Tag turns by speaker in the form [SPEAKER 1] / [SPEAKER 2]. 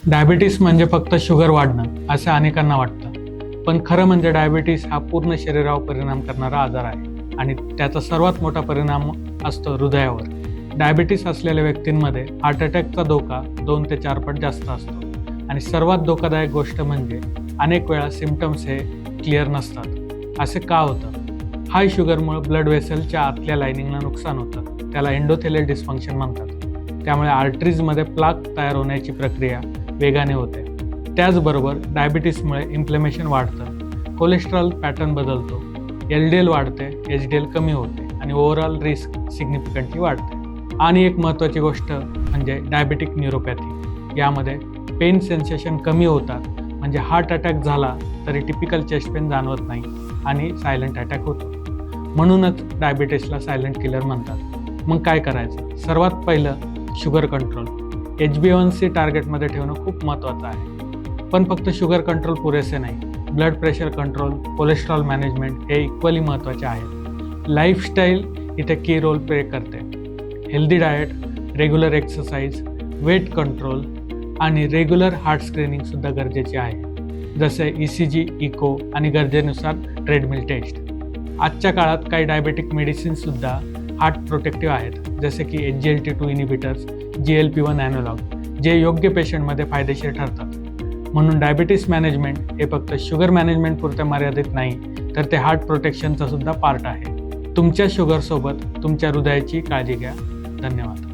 [SPEAKER 1] Diabetes म्हणजे फक्त sugar वाढणं असं अनेकांना वाटतं, पण खरं म्हणजे डायबिटीस हा पूर्ण शरीरावर परिणाम करणारा आजार आहे आणि त्याचा सर्वात मोठा परिणाम असतो हृदयावर. डायबिटीस असलेल्या व्यक्तींमध्ये हार्ट अटॅकचा धोका 2 ते 4 पट जास्त असतो आणि सर्वात धोकादायक गोष्ट म्हणजे अनेक वेळा सिम्पटम्स हे क्लिअर नसतात. असे का होतं? हाय शुगरमुळे ब्लड वेसलच्या आतल्या लायनिंगला नुकसान होतं, त्याला एंडोथेलियल डिस्फंक्शन म्हणतात. त्यामुळे आर्टरीजमध्ये प्लाक तयार होण्याची प्रक्रिया वेगाने होते. त्याचबरोबर डायबिटीसमुळे इन्फ्लेमेशन वाढतं, कोलेस्ट्रॉल पॅटर्न बदलतो, LDL वाढते, HDL कमी होते आणि ओव्हरऑल रिस्क सिग्निफिकंटली वाढते. आणि एक महत्त्वाची गोष्ट म्हणजे डायबेटिक न्यूरोपॅथी. यामध्ये पेन सेन्सेशन कमी होतात, म्हणजे हार्ट अटॅक झाला तरी टिपिकल चेस्ट पेन जाणवत नाही आणि सायलेंट अटॅक होतो. म्हणूनच डायबिटीसला सायलेंट किलर म्हणतात. मग काय करायचं? सर्वात पहिलं शुगर कंट्रोल. HbA1c टार्गेटमध्ये ठेवणं खूप महत्त्वाचं आहे. पण फक्त शुगर कंट्रोल पुरेसे नाही. Blood pressure control, cholesterol management हे इक्वली महत्त्वाचे आहेत. लाईफस्टाईल इथे की रोल प्ले करते. Healthy diet, regular exercise, weight control आणि रेग्युलर हार्ट स्क्रीनिंगसुद्धा गरजेचे आहे, जसे ECG, इको आणि गरजेनुसार ट्रेडमिल टेस्ट. आजच्या काळात काही डायबेटिक मेडिसिन्ससुद्धा हार्ट प्रोटेक्टिव्ह आहेत, जसे की SGLT2 इनिबिटर्स, GLP-1 ॲनोलॉग, जे योग्य पेशंटमध्ये फायदेशीर ठरतात. म्हणून डायबिटीस मॅनेजमेंट हे फक्त शुगर मॅनेजमेंट पुरते मर्यादित नाही, तर ते हार्ट प्रोटेक्शनचा सुद्धा पार्ट आहे. तुमच्या शुगरसोबत तुमच्या हृदयाची काळजी घ्या. धन्यवाद.